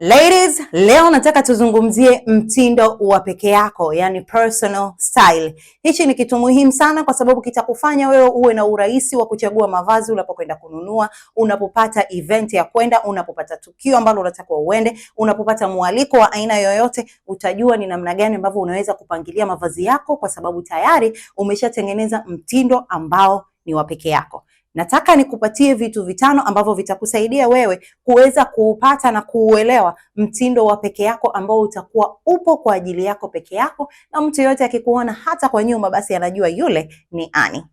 Ladies, leo nataka tuzungumzie mtindo wa peke yako, yani personal style. Hichi ni kitu muhimu sana kwa sababu kitakufanya wewe uwe na urahisi wa kuchagua mavazi unapokwenda kununua, unapopata event ya kwenda, unapopata tukio ambalo unataka uende, unapopata mwaliko wa aina yoyote, utajua ni namna gani ambavyo unaweza kupangilia mavazi yako kwa sababu tayari umeshatengeneza mtindo ambao ni wa peke yako. Nataka nikupatie vitu vitano ambavyo vitakusaidia wewe kuweza kuupata na kuuelewa mtindo wa peke yako ambao utakuwa upo kwa ajili yako peke yako, na mtu yote akikuona hata kwa nyuma basi anajua yule ni Annie.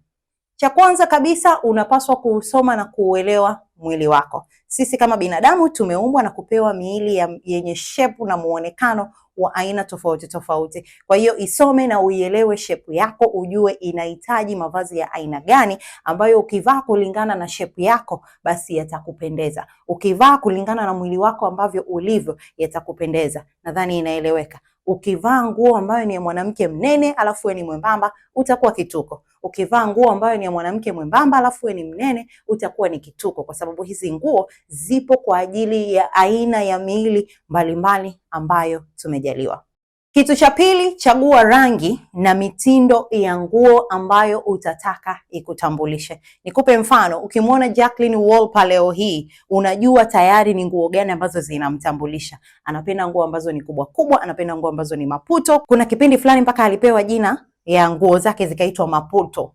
Cha kwanza kabisa, unapaswa kuusoma na kuuelewa mwili wako. Sisi kama binadamu tumeumbwa na kupewa miili yenye shape na muonekano wa aina tofauti tofauti. Kwa hiyo isome na uielewe shape yako, ujue inahitaji mavazi ya aina gani ambayo ukivaa kulingana na shape yako basi yatakupendeza. Ukivaa kulingana na mwili wako ambavyo ulivyo yatakupendeza. Nadhani inaeleweka. Ukivaa nguo ambayo ni ya mwanamke mnene alafu wewe ni mwembamba utakuwa kituko. Ukivaa nguo ambayo ni ya mwanamke mwembamba alafu wewe ni mnene utakuwa ni kituko, kwa sababu hizi nguo zipo kwa ajili ya aina ya miili mbalimbali ambayo tumejaliwa. Kitu cha pili, chagua rangi na mitindo ya nguo ambayo utataka ikutambulishe. Nikupe mfano, ukimwona Jacqueline Wolper leo hii, unajua tayari ni nguo gani ambazo zinamtambulisha. Anapenda nguo ambazo ni kubwa kubwa, anapenda nguo ambazo ni maputo. Kuna kipindi fulani mpaka alipewa jina ya nguo zake zikaitwa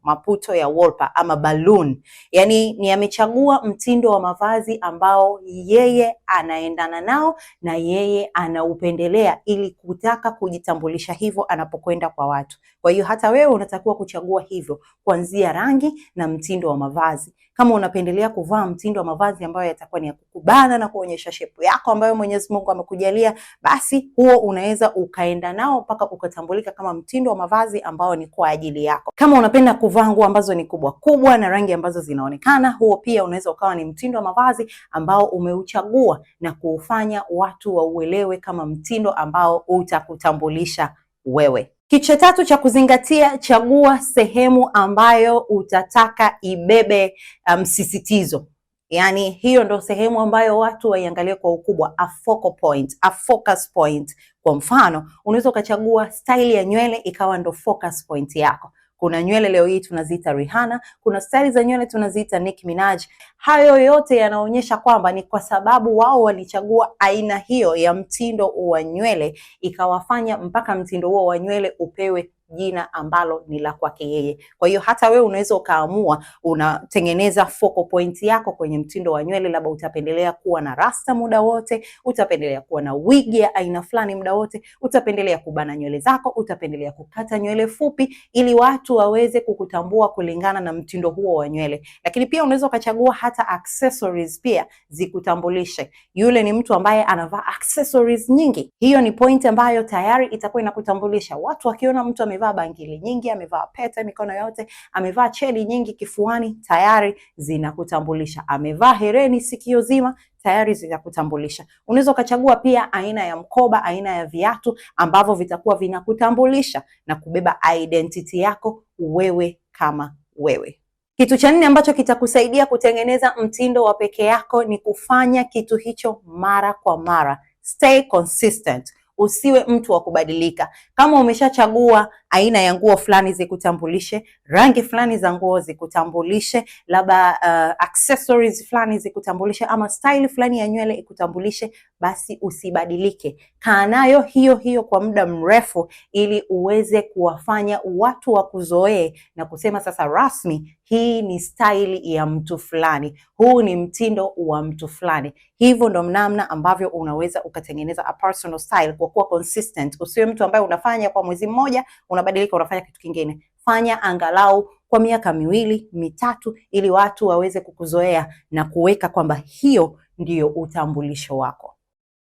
maputo ya Wolper ama balloon. Yani ni amechagua mtindo wa mavazi ambao yeye anaendana nao na yeye anaupendelea ili kutaka kujitambulisha hivyo anapokwenda kwa watu. Kwa hiyo hata wewe unatakiwa kuchagua hivyo, kuanzia rangi na mtindo wa mavazi. Kama unapendelea kuvaa mtindo wa mavazi ambayo yatakuwa ni ya kukubana na kuonyesha shepu yako ambayo Mwenyezi Mungu amekujalia, basi huo unaweza ukaenda nao mpaka ukatambulika kama mtindo wa mavazi ambao ni kwa ajili yako. Kama unapenda kuvaa nguo ambazo ni kubwa kubwa na rangi ambazo zinaonekana, huo pia unaweza ukawa ni mtindo wa mavazi ambao umeuchagua na kuufanya watu wauelewe kama mtindo ambao utakutambulisha wewe. Kitu cha tatu cha kuzingatia, chagua sehemu ambayo utataka ibebe msisitizo. Yani hiyo ndo sehemu ambayo watu waiangalie kwa ukubwa, a focal point, a focus point. Kwa mfano, unaweza ukachagua style ya nywele ikawa ndo focus point yako. Kuna nywele leo hii tunaziita Rihanna, kuna style za nywele tunaziita Nicki Minaj. Hayo yote yanaonyesha kwamba ni kwa sababu wao walichagua aina hiyo ya mtindo wa nywele, ikawafanya mpaka mtindo huo wa nywele upewe jina ambalo ni la kwake yeye. Kwa hiyo hata wewe unaweza ukaamua unatengeneza focal point yako kwenye mtindo wa nywele, labda utapendelea kuwa na rasta muda wote, utapendelea kuwa na wig ya aina fulani muda wote, utapendelea kubana nywele zako, utapendelea kukata nywele fupi, ili watu waweze kukutambua kulingana na mtindo huo wa nywele. Lakini pia unaweza ukachagua hata accessories pia zikutambulishe. Yule ni mtu ambaye anavaa accessories nyingi. Hiyo ni point ambayo tayari itakuwa inakutambulisha. Watu wakiona mtu amevaa bangili nyingi, amevaa pete mikono yote, amevaa cheni nyingi kifuani, tayari zinakutambulisha. Amevaa hereni sikio zima, tayari zinakutambulisha. Unaweza ukachagua pia aina ya mkoba, aina ya viatu ambavyo vitakuwa vinakutambulisha na kubeba identity yako wewe kama wewe. Kitu cha nne ambacho kitakusaidia kutengeneza mtindo wa peke yako ni kufanya kitu hicho mara kwa mara. Stay consistent. Usiwe mtu wa kubadilika. Kama umeshachagua aina ya nguo fulani zikutambulishe, rangi fulani za nguo zikutambulishe, labda accessories fulani zikutambulishe, ama style fulani ya nywele ikutambulishe, basi usibadilike. Kaa nayo hiyo hiyo kwa muda mrefu ili uweze kuwafanya watu wakuzoee na kusema sasa rasmi hii ni style ya mtu fulani, huu ni mtindo wa mtu fulani. Hivyo ndo namna ambavyo unaweza ukatengeneza a personal style kwa kuwa consistent. Usiwe mtu ambaye unafanya kwa mwezi mmoja unabadilika unafanya kitu kingine. Fanya angalau kwa miaka 2, 3 ili watu waweze kukuzoea na kuweka kwamba hiyo ndiyo utambulisho wako.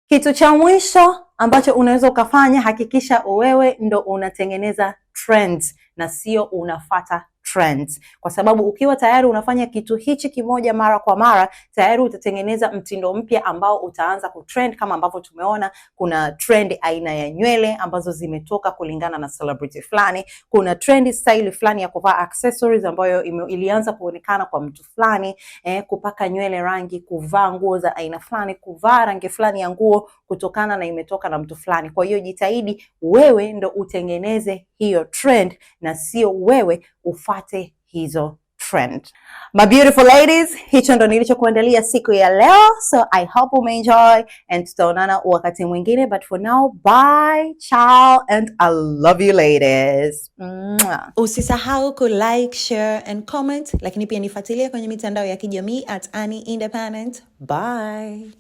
Kitu cha mwisho ambacho unaweza ukafanya, hakikisha wewe ndo unatengeneza trends na sio unafata trends, kwa sababu ukiwa tayari unafanya kitu hichi kimoja mara kwa mara, tayari utatengeneza mtindo mpya ambao utaanza kutrend. Kama ambavyo tumeona, kuna trend aina ya nywele ambazo zimetoka kulingana na celebrity fulani, kuna trend style fulani ya kuvaa accessories ambayo ilianza kuonekana kwa mtu fulani, kupaka nywele rangi, kuvaa nguo za aina fulani, kuvaa rangi fulani ya nguo kutokana na imetoka na mtu fulani. Kwa hiyo jitahidi wewe ndo utengeneze hiyo trend na sio wewe ufate hizo trend. My beautiful ladies, hicho ndo nilichokuandalia siku ya leo. So I hope umeenjoy and tutaonana wakati mwingine, but for now, bye, ciao, and I love you ladies. Usisahau ku like, share and comment, lakini pia nifuatilie kwenye mitandao ya kijamii @AnnieIndependent. Bye.